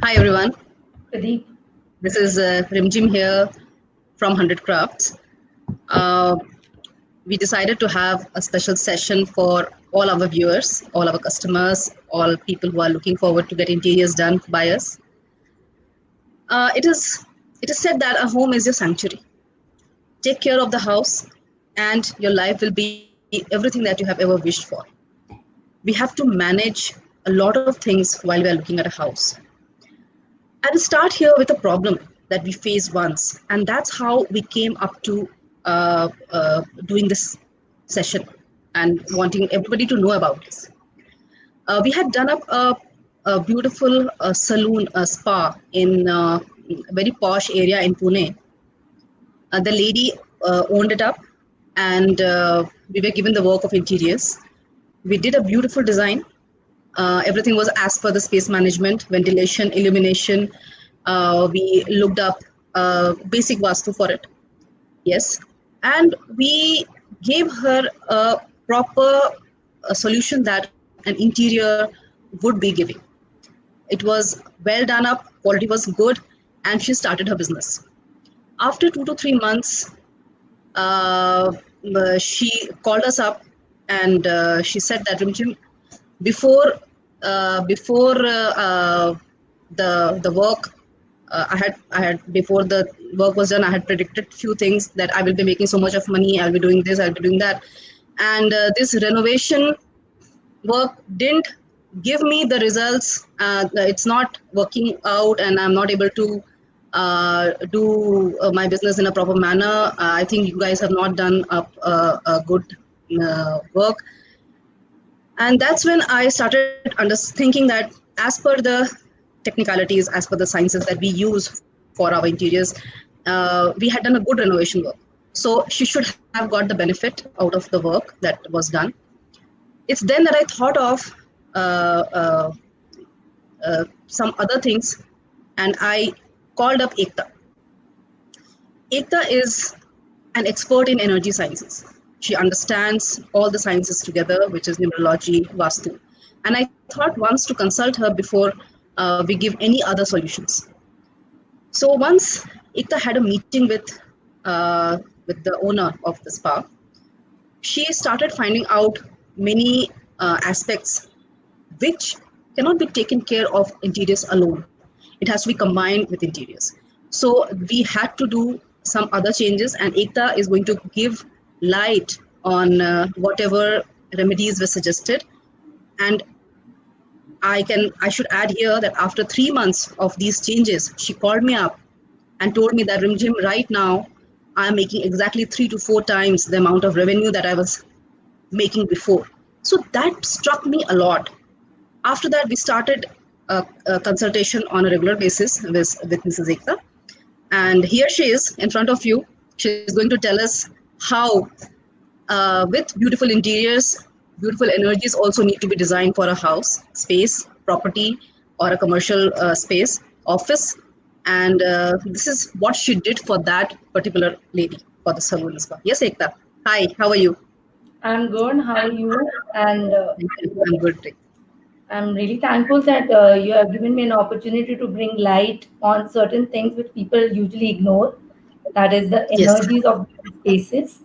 Hi everyone, Pradeep. this is Rimjim here from 100 Crafts. Uh, we decided to have a special session for all our viewers, all our customers, all people who are looking forward to get interiors done by us. Uh, it is it is said that a home is your sanctuary. Take care of the house, and your life will be everything that you have ever wished for. We have to manage a lot of things while we are looking at a house. I'll start here with a problem that we faced once, and that's how we came up to doing this session and wanting everybody to know about this. We had done up a beautiful saloon, a spa in a very posh area in Pune. The lady owned it up, and we were given the work of interiors. We did a beautiful design. Everything was as per the space management, ventilation, illumination. We looked up basic Vastu for it. Yes. And we gave her a proper solution that an interior would be giving. It was well done up, quality was good, and she started her business. After 2 to 3 months, uh, she called us up and she said that Rimjim, before before the work I had before the work was done, I had predicted few things that I will be making so much of money, I'll be doing this, I'll be doing that, and this renovation work didn't give me the results. It's not working out, and I'm not able to do my business in a proper manner. I think you guys have not done a good work, and that's when I started thinking that as per the technicalities, as per the sciences that we use for our interiors, we had done a good renovation work. So she should have got the benefit out of the work that was done. It's then that I thought of uh, uh, some other things, and I called up Ekta. Ekta is an expert in energy sciences. She understands all the sciences together, which is numerology, Vastu. And I thought once to consult her before we give any other solutions. So once Ekta had a meeting with the owner of the spa, she started finding out many aspects which cannot be taken care of interiors alone. It has to be combined with interiors. So we had to do some other changes, and Ekta is going to give light on whatever remedies were suggested. And I should add here that after 3 months of these changes, she called me up and told me that Rimjim, right now I'm making exactly 3 to 4 times the amount of revenue that I was making before. So that struck me a lot. After that, we started a consultation on a regular basis with Mrs. Ekta. And here she is in front of you. She's going to tell us how, with beautiful interiors, beautiful energies also need to be designed for a house, space, property, or a commercial space, office. And this is what she did for that particular lady for the salon spa. Yes, Ekta. Hi, how are you? I'm good. How are you? And I'm good. I'm really thankful that you have given me an opportunity to bring light on certain things which people usually ignore. That is the Yes. energies of spaces.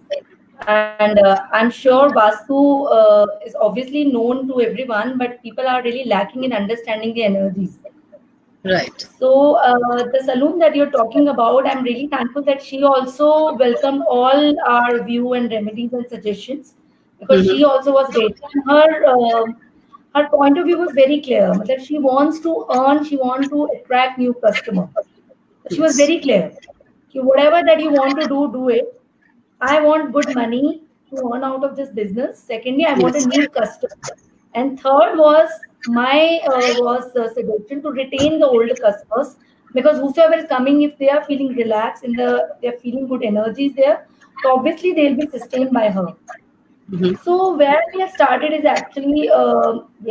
And I'm sure Vastu is obviously known to everyone, but people are really lacking in understanding the energies. Right. So the saloon that you're talking about, I'm really thankful that she also welcomed all our view and remedies and suggestions because she Mm-hmm. also was ready. And her point of view was very clear. That she wants to earn, she wants to attract new customer. She was Yes. very clear. कि whatever that you want to do, do it. I want good money to earn out of this business. Secondly, I want a Yes. new customer. And third was my suggestion to retain the older customers because whosoever is coming, if they are feeling relaxed they're feeling good energies there, so obviously they'll be sustained by her. Mm-hmm. So where we have started is actually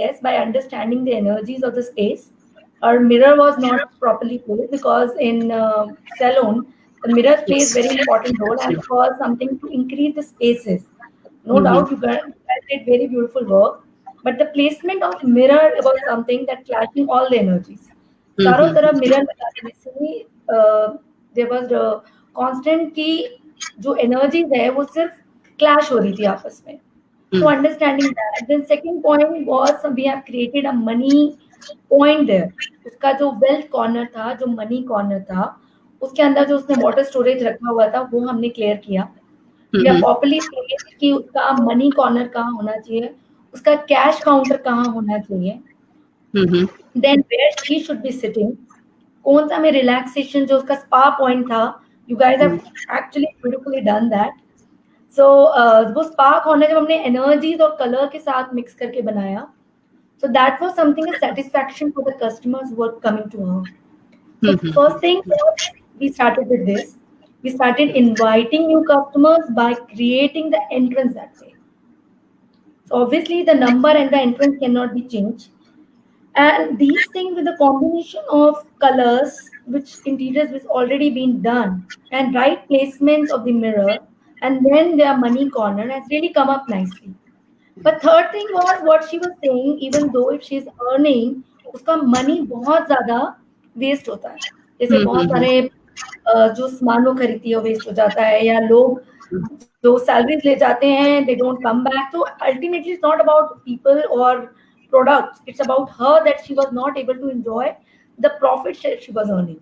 yes, by understanding the energies of the space. Our mirror was not properly placed because in salon the mirrors plays Yes. very important role and it was something to increase the spaces. No doubt Mm-hmm. you guys did very beautiful work, but the placement of mirror was something that clashing all the energies. चारों तरफ mirror लगा देने से there was constant की जो energies है वो सिर्फ क्लैश हो रही थी आपस में. So understanding that. Then second point was we have created a money point there. उसका जो wealth corner था, जो money corner था, उसके अंदर जो उसने water storage रखा हुआ था, वो हमने clear किया. We have properly placed कि उसका money corner कहाँ होना चाहिए, उसका cash counter कहाँ होना चाहिए. Then where she should be sitting. कौन सा में relaxation जो उसका spa point था, you guys have actually beautifully done that. So वो spa corner जब हमने energies और color के साथ mix करके बनाया, so that was something a satisfaction for the customers who were coming to her. So first thing was we started with this. We started inviting new customers by creating the entrance that way. So obviously the number and the entrance cannot be changed. And these things with the combination of colors, which interiors was already been done, and right placements of the mirror, and then their money corner has really come up nicely. But third thing was what she was saying, even though if she's earning, उसका money बहुत ज़्यादा waste होता है. जैसे बहुत सारे जो सामान वो खरीदती है waste हो जाता है, या लोग जो salaries ले जाते हैं, they don't come back. So ultimately it's not about people or products. It's about her that she was not able to enjoy the profit she was earning.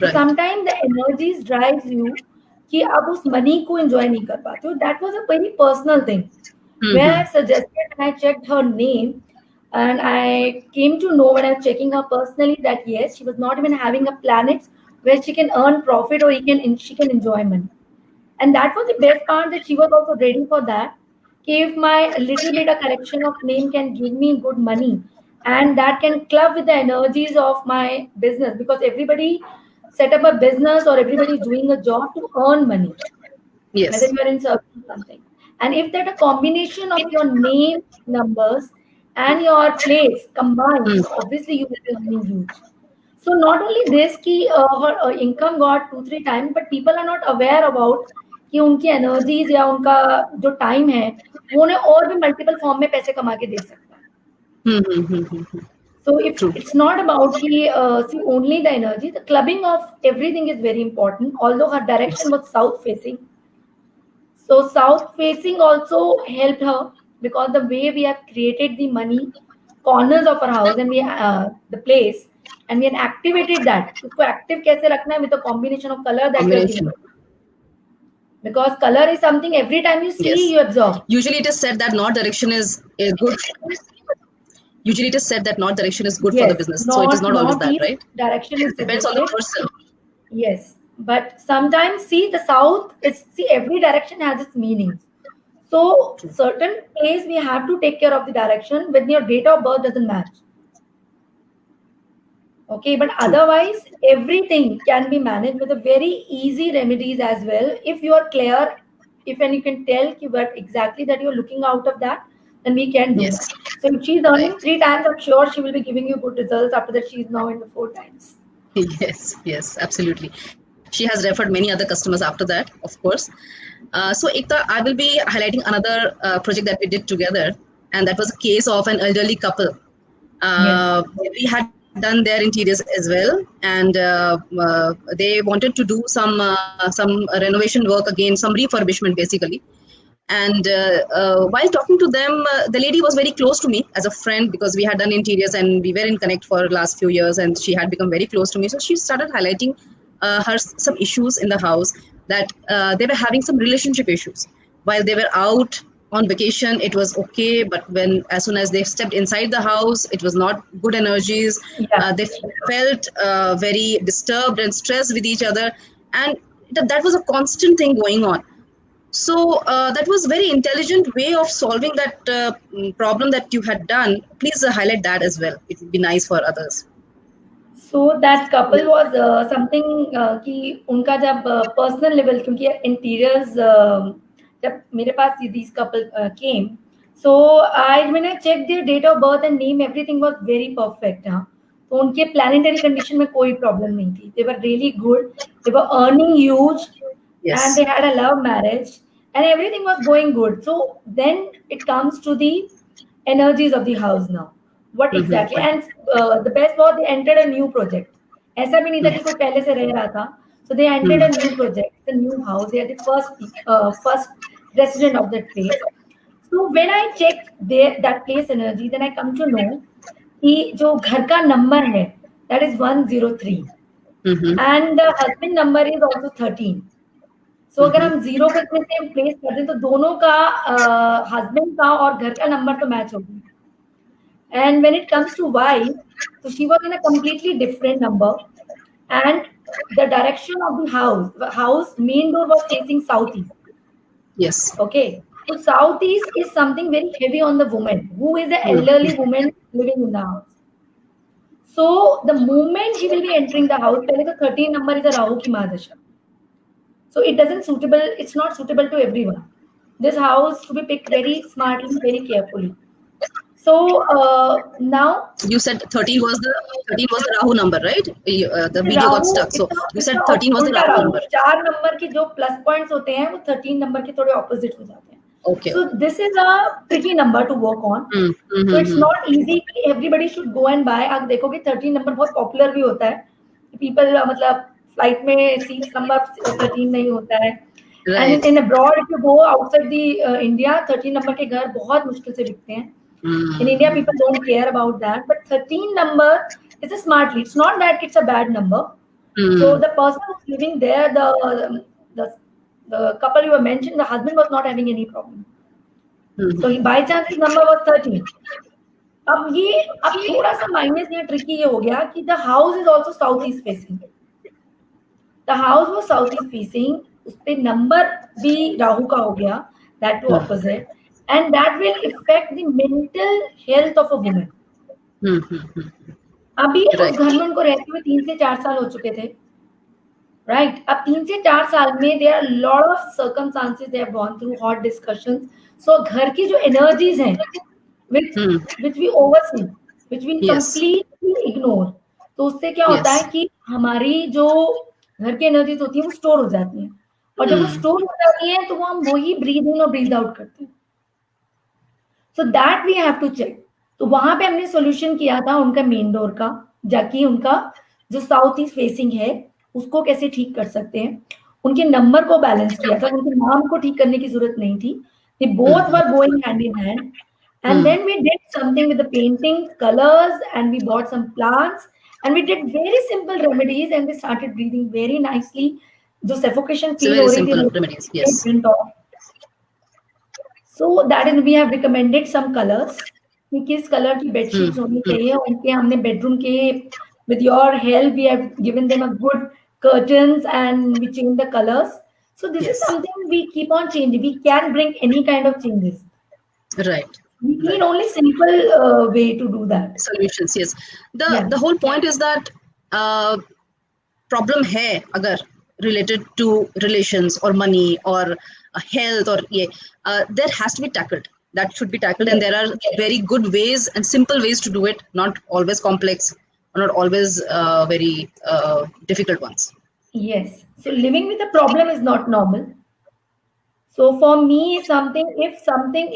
So sometimes the energies drives you कि आप उस money को enjoy नहीं कर पाते हो. That was a very personal thing. Where I suggested and I checked her name, and I came to know when I was checking her personally that yes, she was not even having a planet where she can earn profit or she can enjoy money. And that was the best part, that she was also ready for that. If my little bit of correction of name can give me good money, and that can club with the energies of my business, because everybody set up a business or everybody is doing a job to earn money. Yes. Whether you are in service or something. And if that a combination of your name, numbers, and your place combined, obviously you will be earning huge. So not only this, कि her income got 2-3 times, but people are not aware about कि उनकी energies या उनका जो time है, वो उन्हें और भी multiple form में पैसे कमा के दे सकता है. So if it's not about कि see only the energy, the clubbing of everything is very important. Although her direction was south facing. So south facing also helped her, because the way we have created the money corners of our house and we the place, and we have activated that. उसको active कैसे रखना है with a combination of color that we are giving. Because color is something every time you see, you absorb. Usually it is said that north direction is good. Usually it is said that north direction is good for the business. So it is not always that, right? Direction is depends on the person. Yes. But sometimes see the south, every direction has its meanings. So certain ways we have to take care of the direction when your date of birth doesn't match. Okay, but otherwise everything can be managed with a very easy remedies as well. If you are clear, when you can tell what exactly that you're looking out of that, then we can do that. So if she's earning 3 times, I'm sure she will be giving you good results. After that, she's now in the 4 times. Yes, absolutely. She has referred many other customers after that, of course. So Ekta, I will be highlighting another project that we did together, and that was a case of an elderly couple. We had done their interiors as well, and they wanted to do some renovation work again, some refurbishment basically. And while talking to them, the lady was very close to me as a friend, because we had done interiors and we were in connect for the last few years, and she had become very close to me. So she started highlighting some issues in the house, that they were having some relationship issues. While they were out on vacation, it was okay, but as soon as they stepped inside the house, it was not good energies. They felt very disturbed and stressed with each other, and that was a constant thing going on. So that was very intelligent way of solving that problem that you had done. Please highlight that as well. It would be nice for others. So that couple was something कि उनका जब personal level, क्योंकि interiors जब मेरे पास these couple came, so when I checked their date of birth and name, everything was very perfect. तो उनके planetary condition में कोई problem नहीं थी. They were really good. They were earning huge, and they had a love marriage, and everything was going good. So then it comes to the energies of the house now. What exactly? And the best was they entered a new project. ऐसा भी नहीं था कि कोई पहले से रह रहा था. So they entered a new project, a new house. They are the first resident of that place. So when I checked that place energy, then I come to know कि जो घर का नंबर है that is 103 and the husband number is also 13. So अगर हम 0 को इसमें से प्लेस कर दें तो दोनों का हस्बैंड का और घर का नंबर तो मैच होगा. And when it comes to wife, so she was in a completely different number, and the direction of the house main door was facing southeast. Yes. Okay. So southeast is something very heavy on the woman, who is an elderly woman living in the house. So the moment she will be entering the house, pehle to 13 number is a Rahu ki Mahadasha. So it's not suitable to everyone. This house to be picked very smartly, very carefully. So now you said 13 was the Rahu number, right? The video got stuck. So you said 13 was the Rahu number. 4 number के जो plus points होते हैं वो 13 number के थोड़े opposite हो जाते हैं. Okay. So this is a tricky number to work on. So it's not easy. Everybody should go and buy. आप देखोगे 13 number बहुत popular भी होता है. People मतलब flight में seats number 13 नहीं होता है. Right. And in abroad, if you go outside the India, 13 number के घर बहुत मुश्किल से बिकते हैं. In India, people don't care about that. But 13 number is a smart lead. It's not that it's a bad number. So the person who's living there, the couple you were mentioned, the husband was not having any problem. So he, by chance his number was 13. अब थोड़ा सा minus या tricky ये हो गया कि the house is also southeast facing. The house was southeast facing. उस पे नंबर भी राहु का हो गया, that to opposite, and that will affect the mental health of a woman. अभी उस घर में उनको रहते हुए 3 से 4 साल हो चुके थे, right? अब 3 से 4 साल में there are a lot of circumstances they have gone through, hot discussions. So घर की जो energies हैं, which we oversee, which we completely ignore. तो उससे क्या होता है कि हमारी जो घर की energies होती है वो store हो जाती है. और जब वो स्टोर हो जाती है तो वो हम वही ब्रीद इन और ब्रीद आउट करते हैं. So that we have to check. तो वहां पे हमने सॉल्यूशन किया था उनका मेन डोर का, जाकि उनका जो साउथ ईस्ट फेसिंग है उसको कैसे ठीक कर सकते हैं. उनके नंबर को बैलेंस किया था, उनके नाम को ठीक करने की जरूरत नहीं थी. They both were going hand in hand. And then we did something with the painting colours and we bought some plants and we did very simple remedies and we started breathing very nicely. जो suffocation feel हो रही थी, so that is we have recommended some colours कि किस colour की bedsheets होनी चाहिए. उनके हमने बेडरूम के with your help we have given them a good curtains and we change the colours. So this is something we keep on changing. We can bring any kind of changes. Right. We need only simple way to do that. Solutions, yes. The whole point is that problem hai agar related to relations or money or health or there has to be tackled. That should be tackled, and there are very good ways and simple ways to do it, not always complex or not always very difficult ones. Yes. So living with a problem is not normal. So for me, if something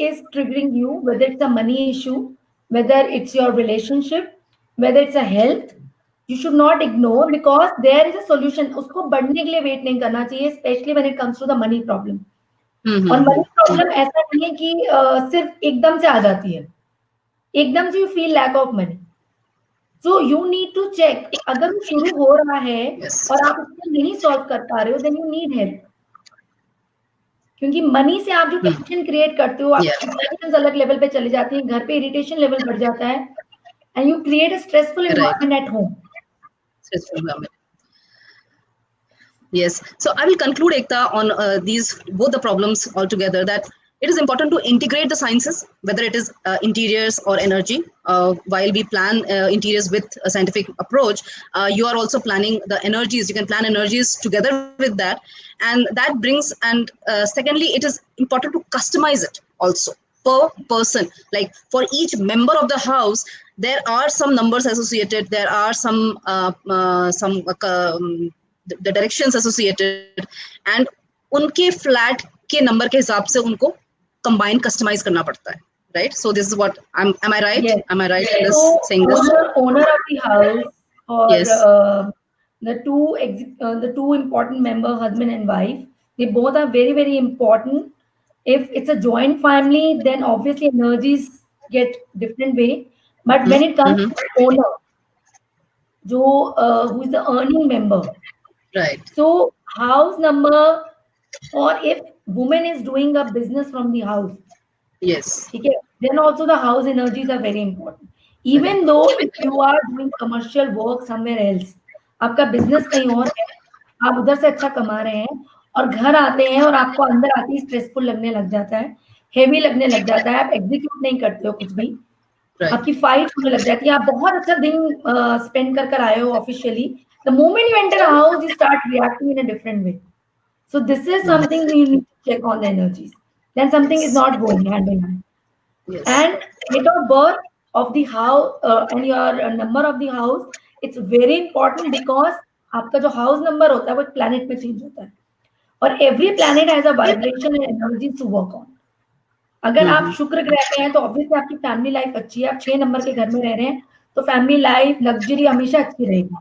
is triggering you, whether it's a money issue, whether it's your relationship, whether it's a health, you should not ignore, because there is a solution. उसको बढ़ने के लिए wait नहीं करना चाहिए, especially when it comes to the money problem. और money problem ऐसा नहीं है कि सिर्फ एकदम से आ जाती है. एकदम से you feel lack of money. So you need to check. अगर शुरू हो रहा है और आप उसको नहीं solve कर पा रहे हो, then you need help. क्योंकि मनी से आप जो टेंशन क्रिएट करते हो, आप टेंशन अलग लेवल पे चली जाती है, घर पे इरिटेशन लेवल बढ़ जाता है, and you create a stressful environment at home. Yes. So I will conclude, Ekta, on both the problems altogether, that it is important to integrate the sciences, whether it is interiors or energy. While we plan interiors with a scientific approach, you are also planning the energies. You can plan energies together with that. And that brings, and secondly, it is important to customize it also per person. Like for each member of the house, there are some numbers associated. There are some the directions associated, and उनके flat के number के हिसाब से उनको combine customise करना पड़ता है. right? So this is what am I right? Yes. Am I right in this So saying this? owner of the house, or Yes. the two important member, husband and wife, they both are very, very important. If it's a joint family, then obviously energies get different way. But when it comes Mm-hmm. to owner, who is the earning member, Right. so house number, or if woman is doing a business from the house, Yes. ठीक है, then also the house energies are very important. Very Even though important. if you are doing commercial work somewhere else, आपका business कहीं और है, आप उधर से अच्छा कमा रहे हैं और घर आते हैं और आपको अंदर आते ही स्ट्रेसफुल लगने लग जाता है, हेवी लगने लग जाता है, आप एग्जीक्यूट नहीं करते हो कुछ भी, Right. आपकी फाइट होने लग जाती है, आप बहुत अच्छा दिन स्पेंड कर आए हो officially, the moment you enter a house you start reacting in a different way. So this is Mm. something we need to check on the energies. Then something is Yes. not going hand in hand. Yes. And date of birth of the house and your number of the house, it's very important because आपका जो house number होता है वो planet में change होता है और every planet has a vibration and energy to work on. अगर आप Mm-hmm. शुक्र ग्रह पे हैं तो ऑब्वियसली आपकी फैमिली लाइफ अच्छी है, आप 6 नंबर के घर में रह रहे हैं तो फैमिली लाइफ लग्जरी हमेशा अच्छी रहेगी.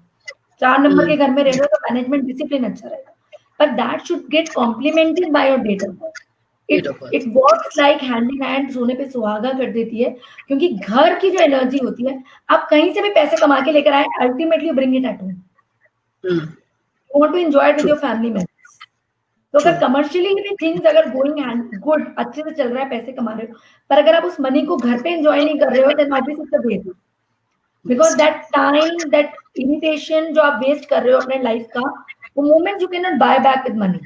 4 नंबर के घर में रह रहे हो तो मैनेजमेंट डिसिप्लिन अच्छा रहेगा, but that should get complemented by your date of birth. Date it of birth. it works like hand in hand, सोने पे सुहागा कर देती है, क्योंकि घर की जो एनर्जी होती है, आप कहीं से भी पैसे कमा के लेकर आए, ultimately bring it at home. Mm. You want to enjoy it with True. your family members. तो अगर True. कमर्शियली भी थिंग्स अगर गोइंग हैंड गुड, अच्छे से चल रहा है, पैसे कमा रहे हो, पर अगर आप उस मनी को घर पे एंजॉय नहीं कर रहे हो, then obviously it's a waste. Because that time, that irritation जो आप वेस्ट कर रहे हो अपने लाइफ का, वो moment you can not buy back with money.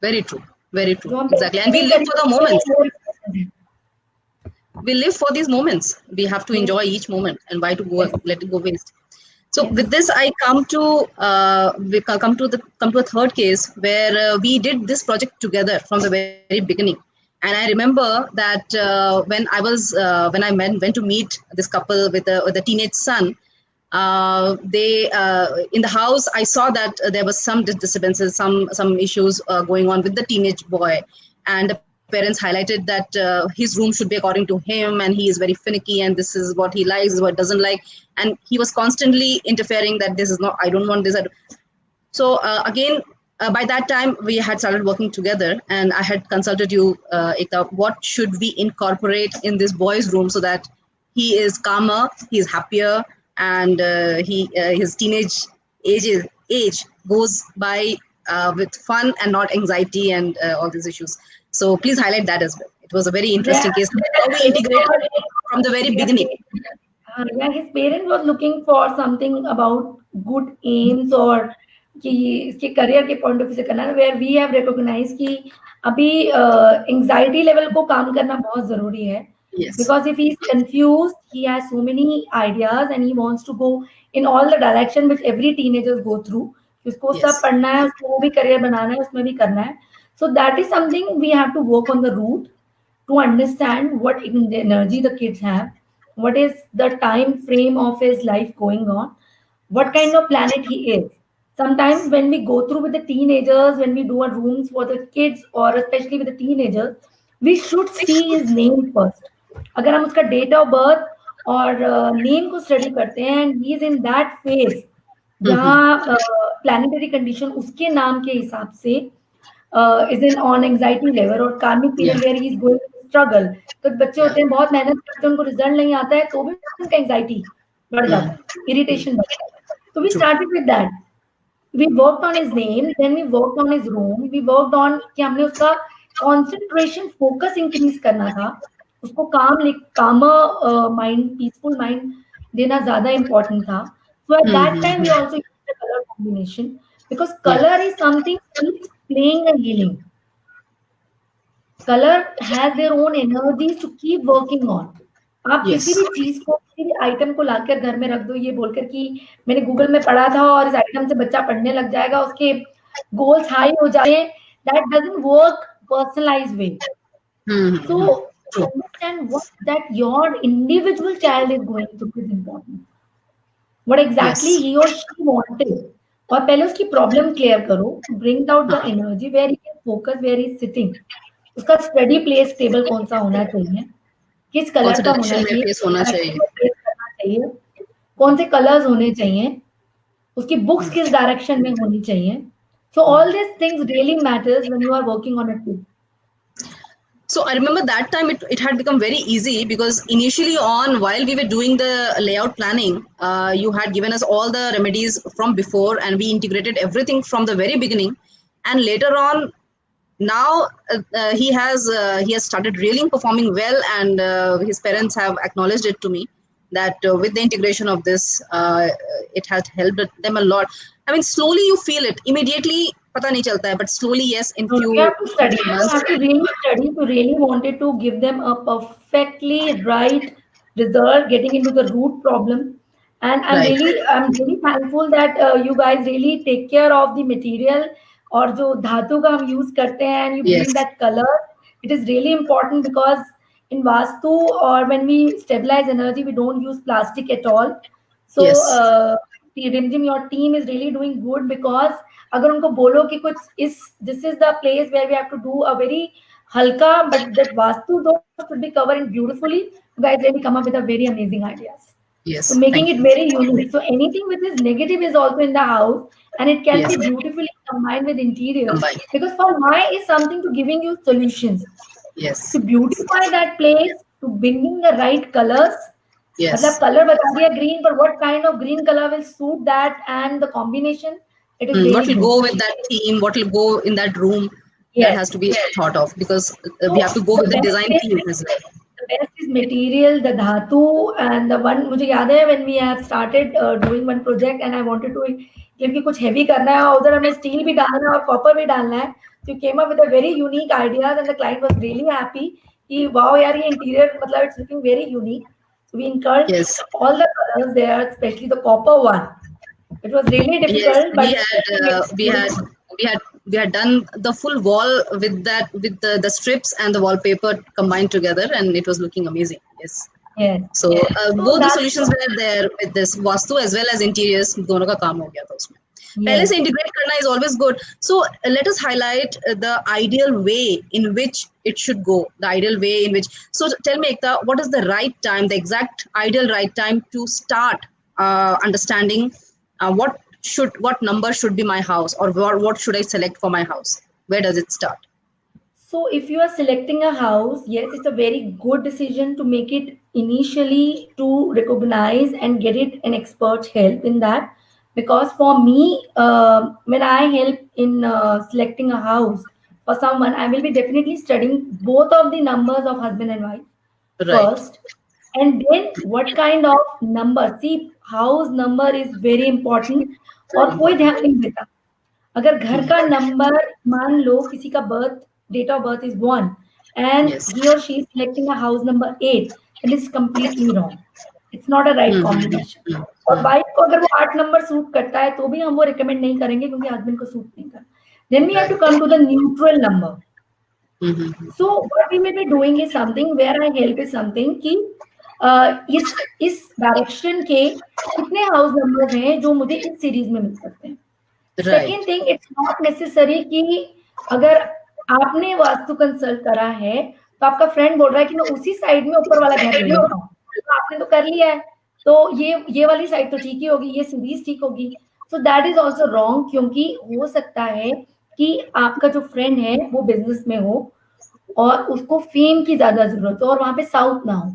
Very true. Very true. जो हम Exactly. And we नहीं live for the moments. करेंगे. We live for these moments. We have to Yes. enjoy each moment, and why to go Yes. let it go waste? So Yes. with this, I come to come to a third case where we did this project together from the very beginning. And I remember that when I went to meet this couple with a teenage son, they in the house I saw that there was some disturbances, some issues going on with the teenage boy, and the parents highlighted that his room should be according to him, and he is very finicky, and this is what he likes, what doesn't like, and he was constantly interfering that this is not, I don't want this. So again, by that time we had started working together, and I had consulted you, Ekta, what should we incorporate in this boy's room so that he is calmer, he is happier, and his teenage age goes by with fun and not anxiety and all these issues. So please highlight that as well. It was a very interesting case, how we integrated from the very beginning. Yeah, his parent was looking for something about good aims or कि इसके career के point of view से करना है, where we have recognise कि अभी anxiety level को काम करना बहुत जरूरी है. Yes. Because if he's confused, he has so many ideas and he wants to go in all the direction which every teenagers go through. उसको सब Yes. पढ़ना है, उसको वो भी करियर बनाना है, उसमें भी करना है. So that is something we have to work on the root to understand what energy the kids have, what is the time frame of his life going on, what kind of planet he is. Sometimes when we go through with the teenagers, when we do our rooms for the kids or especially with the teenagers, we should see his name first. अगर हम उसका date of birth और name को study करते हैं and he is in that phase जहाँ planetary condition उसके नाम के हिसाब से is in on anxiety level और karmic period where he is going to struggle. कुछ बच्चे होते हैं बहुत मेहनत करते हैं, उनको रिजल्ट नहीं आता है तो भी उनका एंजाइटी बढ़ जाता है, इरिटेशन बढ़ जाता है. तो we started with that. We worked on his name, then we worked on his room, we worked on कि हमने उसका concentration focus increase करना था, उसको calmer mind, peaceful mind देना ज़्यादा important था. So at that time we also used the color combination because color is something keeps playing and healing. Color has their own energies to keep working on. आप Yes. किसी भी चीज को, किसी भी आइटम को लाकर घर में रख दो ये बोलकर कि मैंने गूगल में पढ़ा था और इस आइटम से बच्चा पढ़ने लग जाएगा, उसके गोल्स हाई हो जाए, that doesn't work personalised way. So understand what that your individual child is going through is important. What exactly Yes. he or she wanted. और पहले उसकी प्रॉब्लम क्लियर करो, bring out the energy where he can focus, where he is sitting. उसका study place table कौन सा होना चाहिए, किस कौन कलर से का होना डायरेक्शन में चाहिए, प्लेस होना direction चाहिए। में place करना चाहिए, कौन से कलर्स होने चाहिए, उसकी बुक्स किस डायरेक्शन में होनी चाहिए. So all these things really matters when you are working on a tool. So I remember that time it had become very easy because initially on while we were doing the layout planning, you had given us all the remedies from before and we integrated everything from the very beginning. And later on, now he has started really performing well, and his parents have acknowledged it to me that with the integration of this, it has helped them a lot. I mean, slowly you feel it. Immediately, pata nahi chalta hai, but slowly, yes, in No, you few have to study. You months, have to really study to really wanted to give them a perfectly right result, getting into the root problem. And right? I'm really thankful that you guys really take care of the material और जो धातु का हम use करते हैं and you bring Yes, that color. It is really important because in Vastu or when we stabilize energy, we don't use plastic at all. So yes, Rimjim, your team is really doing good because अगर उनको बोलो कि कुछ इस this is the place where we have to do a very हल्का but that vastu those should be covered beautifully, you guys really come up with a very amazing ideas. So yes. making Thank it you. very unique. So anything which is negative is also in the house and it can Yes, be beautifully combined with interiors combined. because for my is something to giving you solutions Yes, to beautify that place, to bringing the right colors. मतलब yes. color बता दिया green, but what kind of green color will suit that and the combination, it is What really will good. go with that theme? What will go in that room? That has Yes. to be thought of because we So have to go the with the best design is theme as well. the best is material, the dhatu, and the one मुझे याद है when we have started doing one project and I wanted to क्योंकि कुछ heavy करना है और उधर हमें steel भी डालना है और copper भी डालना है. So you came up with a very unique ideas and the client was really happy कि wow यार ये interior मतलब it's looking very unique. So we incurred Yes, all the colors there, especially the copper one. It was really yes. difficult, but still we made it beautiful. We had we had done the full wall with that with the strips and the wallpaper combined together, and it was looking amazing. Yes. Yes. So So both the that's solutions were there with this vastu as well as interiors दोनों का काम हो गया था उसमें. पहले yes. से integrate करना is always good. So let us highlight the ideal way in which it should go. The ideal way in which. So tell me, Ekta, what is the right time, the exact ideal right time to start understanding what number should be my house or what should I select for my house? Where does it start? So if you are selecting a house, yes, it's a very good decision to make it initially to recognize and get it an expert help in that. Because for me, when I help in selecting a house for someone, I will be definitely studying both of the numbers of husband and wife Right. first, and then what kind of number. See, house number is very important. Very और कोई ध्यान important. नहीं देता अगर घर का number मान लो किसी का birth date of birth is 1 and Yes. He और she is selecting a house number 8 it is completely wrong it's not a right combination और वाइफ को अगर वो 8 नंबर सूट करता है तो भी हम वो रिकमेंड नहीं करेंगे क्योंकि हस्बैंड को सूट नहीं करता then we have to come to the neutral number so what we may be doing is something where I help is something कि इस डायरेक्शन के कितने हाउस नंबर्स हैं जो मुझे इस सीरीज में मिल सकते हैं Right. Second thing it's not necessary कि अगर आपने वास्तु कंसल्ट करा है तो आपका फ्रेंड बोल रहा है कि मैं उसी साइड में ऊपर वाला घर ले लेता हूँ तो आपने तो कर लिया है तो ये वाली साइड तो ठीक ही होगी ये सीरीज ठीक होगी सो दैट इज ऑल्सो रॉन्ग क्योंकि हो सकता है कि आपका जो फ्रेंड है वो बिजनेस में हो और उसको फेम की ज्यादा जरूरत हो और वहां पे साउथ ना हो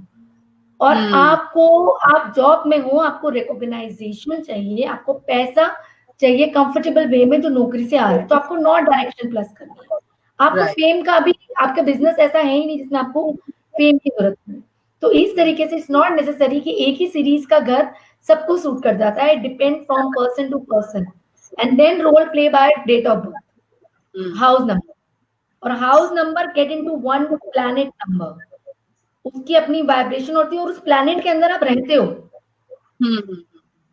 और आप जॉब में हो आपको रिकॉग्नाइजेशन चाहिए आपको पैसा चाहिए कंफर्टेबल वे में जो नौकरी से आ रहा है तो आपको नॉट डायरेक्शन प्लस करनी है आपको Right. फेम का भी आपका बिजनेस ऐसा है ही नहीं जिसमें आपको फेम की जरूरत है तो इस तरीके से इट्स नॉट नेसेसरी कि एक ही सीरीज का घर सबको सूट कर जाता है depend from person to person and then role play by date of birth house number और house number get into one planet number उसकी अपनी वाइब्रेशन होती है और उस प्लैनेट के अंदर आप रहते हो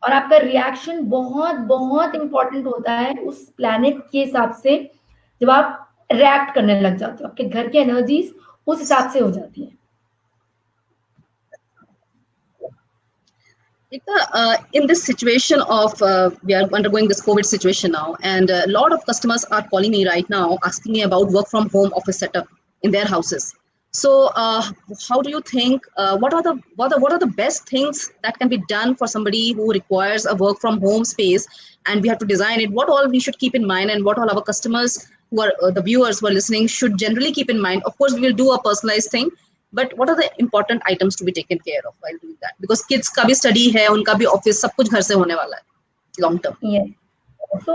और आपका रिएक्शन बहुत बहुत इंपॉर्टेंट होता है उस प्लैनेट के हिसाब से जब आप रिएक्ट करने लग जाते हो आपके घर की एनर्जीज उस हिसाब से हो जाती है In this situation of we are undergoing this COVID situation now, and a lot of customers are calling me right now asking me about work from home office setup in their houses. So how do you think, what are the best things that can be done for somebody who requires a work from home space, and we have to design it? What all we should keep in mind, and what all our customers who are the viewers who are listening should generally keep in mind? Of course, we will do a personalized thing, but what are the important items to be taken care of while doing that? Because kids का भी study है, उनका भी office, सब कुछ घर से होने वाला है long term. Yes. So,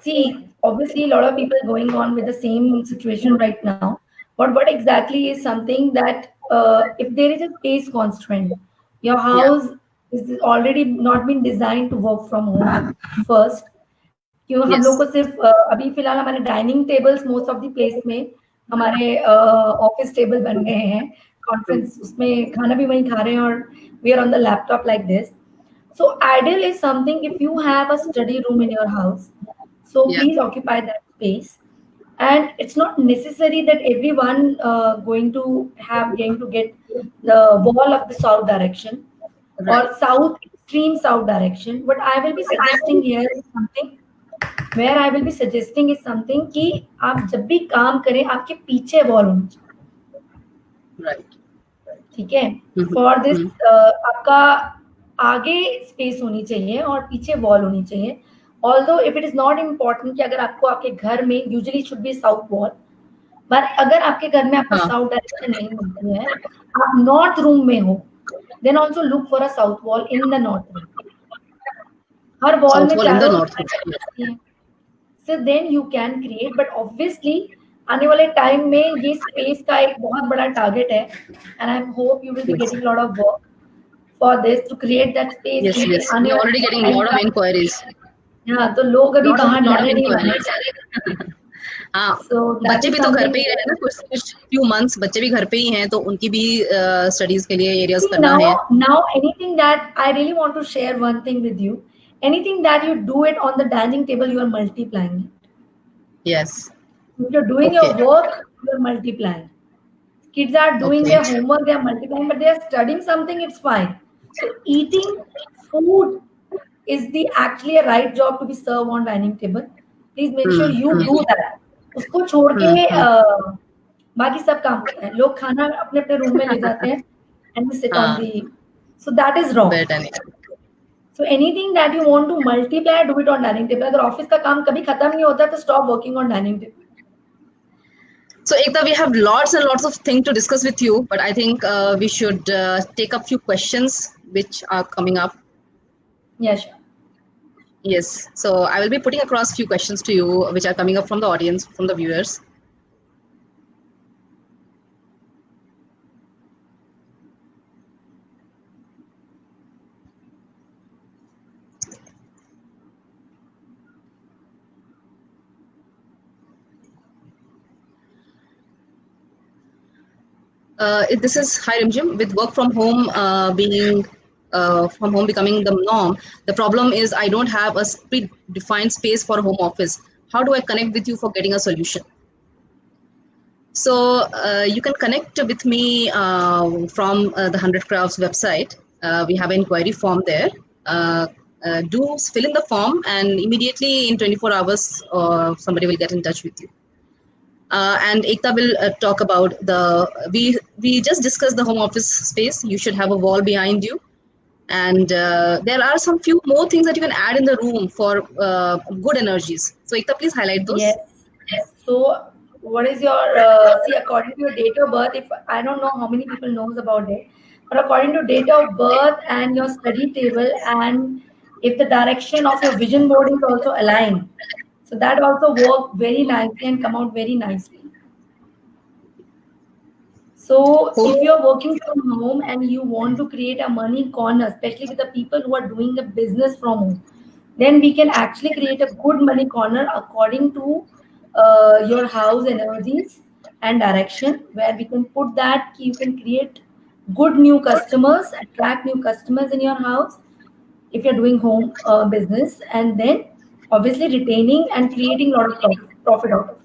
see, obviously, a lot of people going on with the same situation right now. But what exactly is something that if there is a space constraint, your house is already not been designed to work from home first. क्यों हम लोग को सिर्फ अभी फिलहाल हमारे dining tables most of the place में हमारे ऑफिस टेबल बन गए हैं, कॉन्फ्रेंस उसमें खाना भी वहीं खा रहे हैं और we are on the laptop like this. So ideal is something if you have a study room in your house, so please occupy that space. And it's not necessary that everyone going to get the wall of the south direction or extreme south direction. What I will be suggesting here is something where I will be suggesting is something कि आप जब भी काम करें आपके पीछे wall होनी चाहिए. Right. ठीक है. For this आपका आगे स्पेस होनी चाहिए और पीछे वॉल होनी चाहिए. Although if it is not important कि अगर आपको आपके घर में usually should be south wall, पर अगर आपके घर में आपको साउथ डायरेक्शन नहीं मिलती है, आप नॉर्थ रूम में हो, then also look for a south wall in the north room. Her wall में चारों so then you can create, but obviously आने वाले टाइम में ये स्पेस का एक बहुत बड़ा टारगेट है, and I hope you will be getting a lot of work for this to create that space. Yes, we are already getting a lot of inquiries. हाँ, तो लोग अभी बाहर जाने नहीं वाले. हाँ, बच्चे भी तो घर पे ही रहे ना, कुछ few months बच्चे भी घर पे ही हैं, तो उनकी भी स्टडीज के लिए एरियाज करना है. Now anything that I really want to share one thing with you. Anything that you do it on the dining table, you are multiplying it. Yes. If you're doing your work, you're multiplying. Kids are doing their homework, they are multiplying, but they are studying something, it's fine. So eating food is the actually a right job to be served on dining table. Please make sure you do that. उसको छोड़ के बाकी सब काम होता है. लोग खाना अपने अपने रूम में ले जाते हैं and sit on the. So that is wrong. So anything that you want to multiply, do it on dining table. अगर ऑफिस का काम कभी खत्म नहीं होता तो stop working on dining table. So Ekta, we have lots and lots of things to discuss with you, but I think we should take up few questions which are coming up. Yeah, sure. Yes. So I will be putting across few questions to you which are coming up from the audience, from the viewers. This is Hi Rimjim. With work from home becoming the norm, the problem is I don't have a predefined space for home office. How do I connect with you for getting a solution? So you can connect with me from the 100 Crafts website. We have an inquiry form there. Do fill in the form, and immediately in 24 hours, somebody will get in touch with you. And Ekta will talk about we just discussed the home office space. You should have a wall behind you, and there are some few more things that you can add in the room for good energies. So Ekta, please highlight those. Yes. So what is your see, according to your date of birth, if I don't know how many people knows about it, but according to date of birth and your study table, and if the direction of your vision board is also aligned, so that also work very nicely and come out very nicely. So if you're working from home and you want to create a money corner, especially with the people who are doing a business from home, then we can actually create a good money corner according to your house energies and direction, where we can put that you can create good new customers, attract new customers in your house if you're doing home business, and then obviously retaining and creating a lot of profit out of it.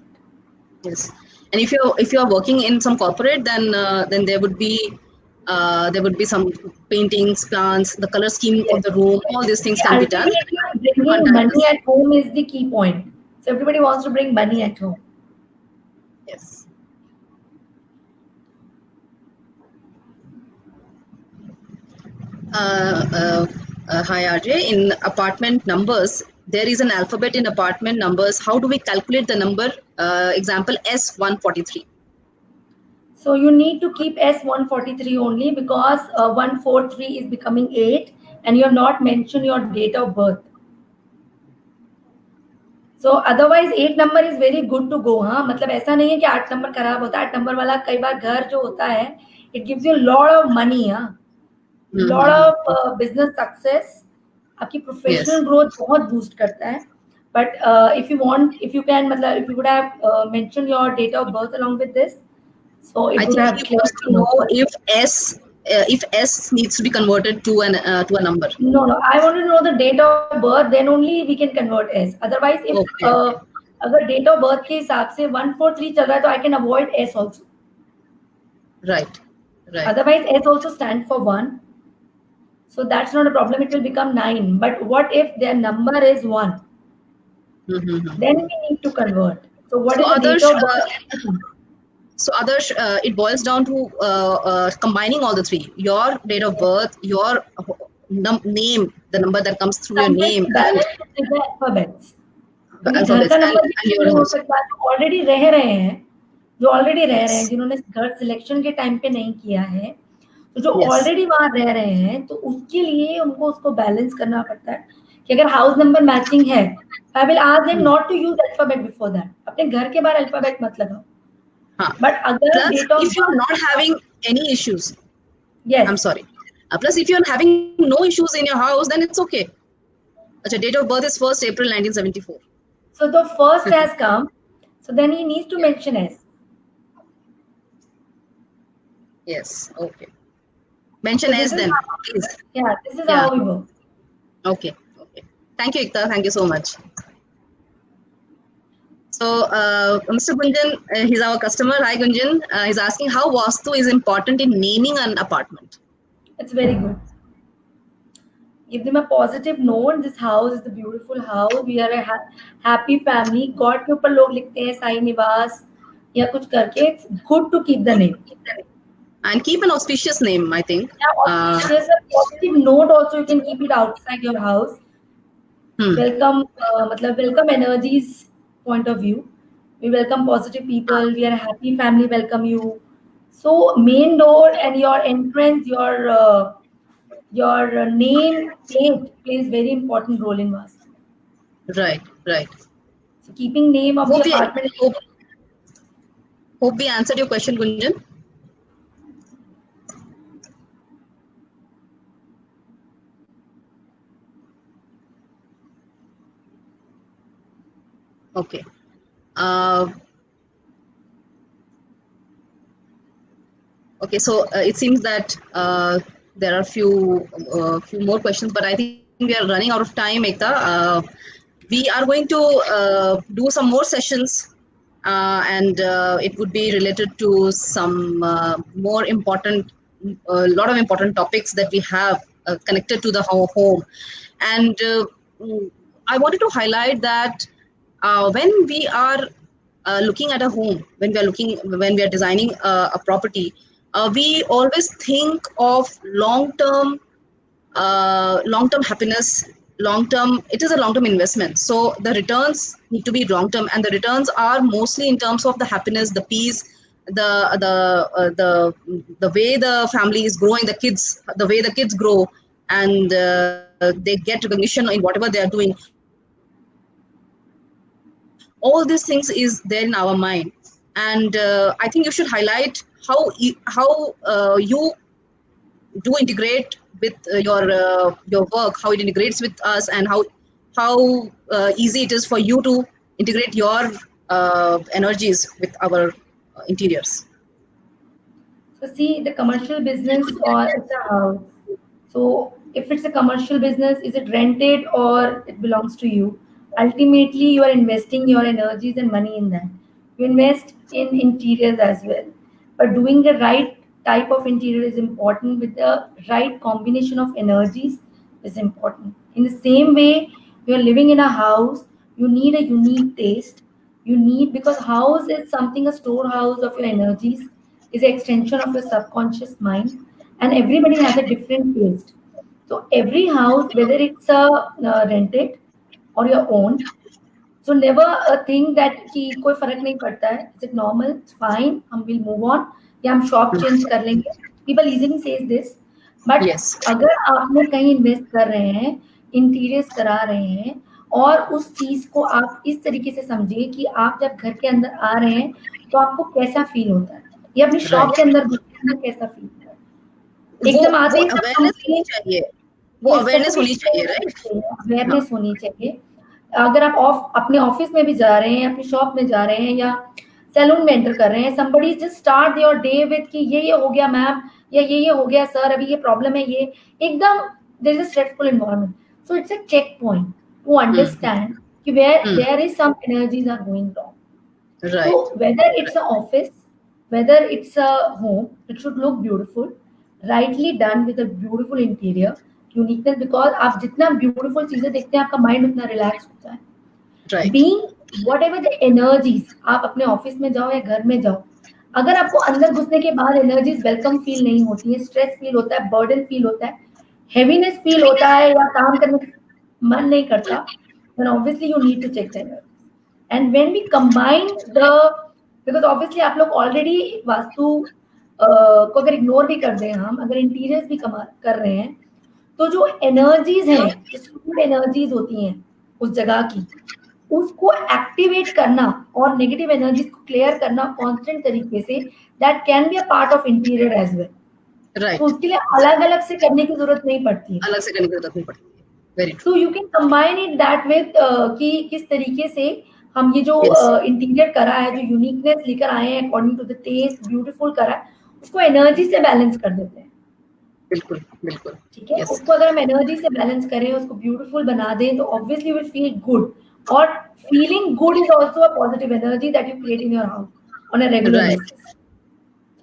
Yes, and if you are working in some corporate, then there would be some paintings, plants, the color scheme of the room, all these things can be done. Bringing money at home is the key point. So everybody wants to bring money at home. Yes. Hi RJ. In apartment numbers, there is an alphabet in apartment numbers. How do we calculate the number? Example S143. So you need to keep S143 only, because 143 is becoming 8 and you have not mentioned your date of birth. So otherwise 8 number is very good to go. हाँ, मतलब ऐसा नहीं है कि 8 number खराब होता है. 8 number वाला कई बार घर जो होता है, it gives you a lot of money. हाँ, lot of business success. आपकी Yes. professional growth बहुत boost करता है. But if you want, if you can, मतलब if you would have mentioned your date of birth along with this, so it I would think have he wants to know if S needs to be converted to a number. No, no. I want to know the date of birth. Then only we can convert S. Otherwise, if Okay. अगर date of birth के हिसाब से 143 चल रहा है, तो I can avoid S also. Right. Right. Otherwise, S also stands for 1. So that's not a problem. It will become 9. But what if their number is 1? Mm-hmm. Then we need to convert. So what So is the date Adarsh, of birth? it boils down to combining all the three: your date of birth, your name, the number that comes through your name, and Balance with the alphabets. the क्योंकि घर alphabets का number भी and your नहीं हो house. सकता, already रह रहे हैं, जो ऑलरेडी रह रहे हैं, Yes. जिन्होंने घर सिलेक्शन के टाइम पे नहीं किया है, तो जो Yes. ऑलरेडी वहां रह रहे हैं, तो उसके लिए उनको उसको बैलेंस करना पड़ता है कि अगर हाउस नंबर मैचिंग है, I will ask them not to use alphabet before that. अपने घर के बाहर अल्फाबेट मत लगाओ. हाँ. बट अगर Plus, date of if you're not having any issues, I'm yes, sorry. Plus, if you're having no issues in your house, then it's okay. Your date of birth is 1st April 1974. so the first has come, so then he needs to mention S. Yes. Okay. Mention So S this is then, how, please. yeah, this is Yeah. how we work. Okay. Okay. Thank you, Ikta. Thank you so much. So, Mr. Gunjan, he's our customer. Hi, Gunjan. He's asking how Vastu is important in naming an apartment. It's very good. Give them a positive note. This house is a beautiful house. We are a happy family. God के ऊपर लोग लिखते हैं साई निवास या कुछ करके. It's good to keep the name. And keep an auspicious name, I think. Yeah, auspicious, a positive note also you can keep it outside your house. Welcome, मतलब welcome energies point of view. We welcome positive people. We are a happy family. Welcome you. So main door and your entrance, your name plate plays very important role in Vastu. Right, right. So keeping name of the apartment. Hope we answered your question, Gunjan. Okay. Okay, so it seems that there are few more questions, but I think we are running out of time, Ekta. We are going to do some more sessions, and it would be related to some more important, a lot of important topics that we have connected to the home. And I wanted to highlight that when we are looking at a home, when we are designing a property, we always think of long-term happiness. It is a long-term investment. So the returns need to be long-term, and the returns are mostly in terms of the happiness, the peace, the way the family is growing, the way the kids grow, and they get recognition in whatever they are doing. All these things is there in our mind, and I think you should highlight how you do integrate with your work, how it integrates with us, and how easy it is for you to integrate your energies with our interiors. So see, the commercial business or it's a house. So if it's a commercial business, is it rented or it belongs to you? Ultimately, you are investing your energies and money in that. You invest in interiors as well. But doing the right type of interior is important, with the right combination of energies is important. In the same way, you're living in a house, you need a unique taste. You need, because house is something, a storehouse of your energies, is an extension of your subconscious mind, and everybody has a different taste. So every house, whether it's rented or your own, so never think that कि कोई फर्क नहीं पड़ता है. Is it normal? It's fine. हम will move on. या हम shop change कर लेंगे. People easily says this. But Yes. अगर आपने कहीं invest कर रहे हैं, interiors करा रहे हैं, और उस चीज को आप इस तरीके से समझिए कि आप जब घर के अंदर आ रहे हैं तो आपको कैसा फील होता है, या अपनी शॉप के अंदर कैसा फील होता है. एकदम आते ही अवेयरनेस होनी चाहिए, वो अवेयरनेस होनी चाहिए, राइट? अवेयरनेस होनी चाहिए. अगर आप अपने ऑफिस में भी जा रहे हैं, अपनी शॉप में जा रहे हैं, या सैलून में एंटर कर रहे हैं, somebody just start your day with कि ये हो गया मैम, या ये हो गया सर, अभी ये प्रॉब्लम है, ये एकदम there is a stressful environment. So it's a checkpoint to understand where there is some energies are going wrong. Right. So whether it's an office, whether it's a home, it should look beautiful, rightly done with a beautiful interior, uniqueness, because आप जितना beautiful चीजें देखते हैं आपका mind उतना relax होता है. Right. Being whatever the energies, आप अपने ऑफिस में जाओ या घर में जाओ, अगर आपको अंदर घुसने के बाद एनर्जीज वेलकम फील नहीं होती है, स्ट्रेस फील होता है, बर्डन फील होता है, हेवीनेस फील होता है, या काम करने का मन नहीं करता, then obviously you need to check the energies. And when we combine because obviously आप लोग already वास्तु को अगर इग्नोर भी कर दें, हम अगर इंटीरियर्स भी कर रहे हैं, तो जो एनर्जीज हैं, जो एनर्जीज होती हैं उस जगह की, उसको एक्टिवेट करना और नेगेटिव एनर्जीज को क्लियर करना कांस्टेंट तरीके से, that can be a part of interior as well. Right. तो उसके लिए अलग अलग से करने की जरूरत नहीं पड़ती है, अलग से करने की जरूरत नहीं पड़ती. Very true. So you can combine it that with कि किस तरीके से हम ये जो इंटीरियर करा है, जो यूनिकनेस लेकर आए हैं according to the taste, beautiful करा है, उसको एनर्जी से बैलेंस कर देते हैं. बिल्कुल बिल्कुल. ठीक है. उसको अगर हम एनर्जी से बैलेंस करें, उसको ब्यूटीफुल बना दें, तो ऑब्वियसली विल फील गुड. और feeling good is also a positive energy that you create in your house on a regular basis.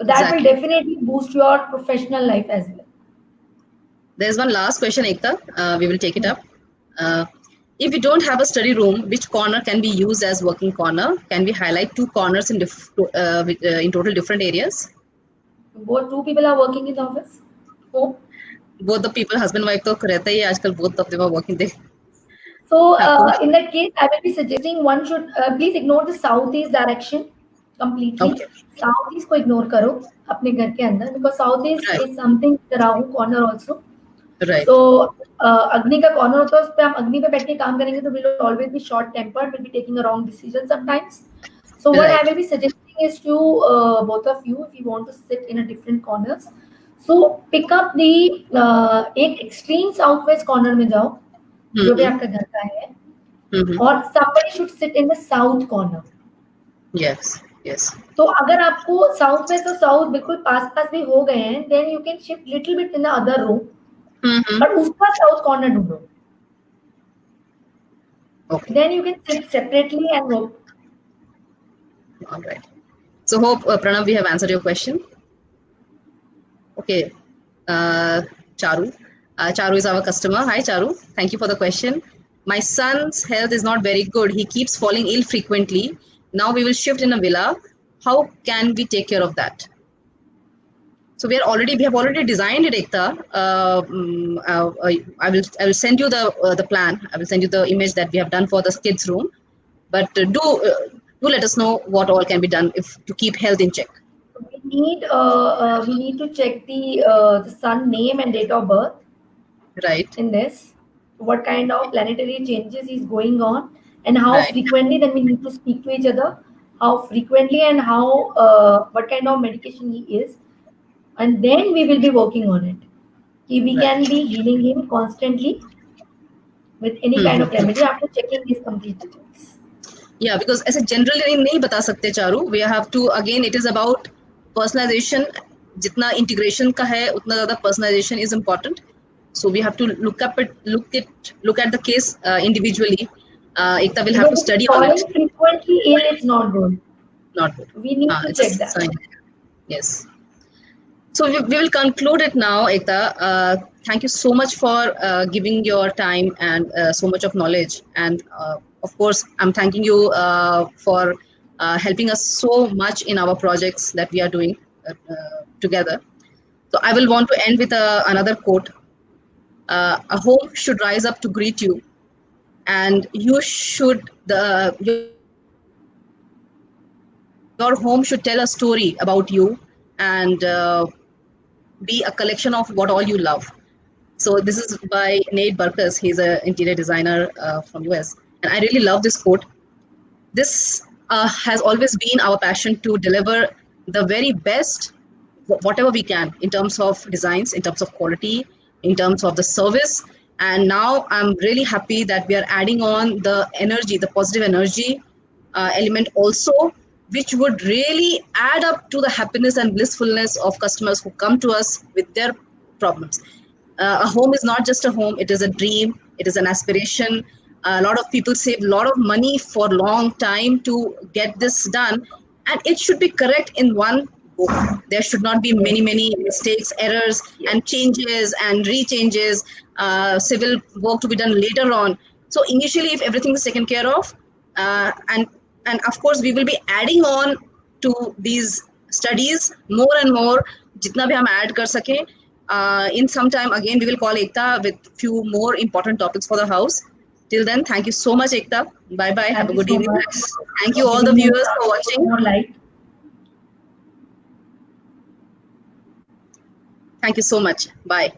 So that will definitely boost your professional life as well. There's one last question, Ekta. We will take it up. If we don't have a study room, which corner can be used as working corner? Can we highlight two corners in total different areas? Both two people are working in the office? Oh. Both the people, husband wife, तो रहता ही है आजकल, both of them are working there. So in that case, I will be suggesting one should please ignore the southeast direction completely. Okay. Southeast को ignore करो अपने घर के अंदर, because southeast is something the Rahu corner also. Right. So अग्नि का corner होता है, उस पे हम अग्नि पे बैठ के काम करेंगे तो we will always be short tempered, will be taking a wrong decision sometimes. So what I will be suggesting is to both of you, if you want to sit in a different corners, so pick up the एक extreme southwest corner में जाओ, जो भी आपका घर का है, और somebody should sit in the south corner. Yes, yes. तो अगर आपको साउथ वेस्ट और साउथ बिल्कुल पास पास भी हो गए हैं, then you can shift little bit in the other room. But उसका साउथ कॉर्नर ढूंढो. Okay. Then you can sit separately and work. All right. So hope Pranav, we have answered your question. Okay. Charu. Charu is our customer. Hi, Charu. Thank you for the question. My son's health is not very good. He keeps falling ill frequently. Now we will shift in a villa. How can we take care of that? So we have already designed it, Ekta. I will send you the plan. I will send you the image that we have done for the kids' room. But do let us know what all can be done to keep health in check. We need to check the son name and date of birth. Right. In this, what kind of planetary changes is going on, and how frequently then we need to speak to each other, how frequently, and how what kind of medication he is, and then we will be working on it. We can be healing him constantly with any kind of remedy after checking his complete details. Yeah, because as a generally नहीं बता सकते Charu. We have to, again, it is about personalization. जितना integration का है, उतना ज़्यादा personalization is important. So we have to look at the case individually. Ekta will have to study on it. Frequently ill, it's not good. Not good. We need to check that. Yes. So we will conclude it now, Ekta. Thank you so much for giving your time and so much of knowledge. And of course, I'm thanking you for helping us so much in our projects that we are doing together. So I will want to end with another quote. A home should rise up to greet you, and you should your home should tell a story about you, and be a collection of what all you love. So this is by Nate Burkus. He's an interior designer from US, and I really love this quote. This has always been our passion to deliver the very best, whatever we can, in terms of designs, in terms of quality, in terms of the service. And now I'm really happy that we are adding on the energy, the positive energy element also, which would really add up to the happiness and blissfulness of customers who come to us with their problems. A home is not just a home, it is a dream, it is an aspiration. A lot of people save a lot of money for a long time to get this done, and it should be correct in one go. There should not be many mistakes, errors, and changes and rechanges, civil work to be done later on. So initially, if everything is taken care of, and of course we will be adding on to these studies more and more, jitna bhi hum add kar sake. In some time again we will call Ekta with few more important topics for the house. Till then, thank you so much, Ekta. Bye bye. Have Thank a you good so evening. much Thank for you all the giving me viewers for watching. more light. Thank you so much. Bye.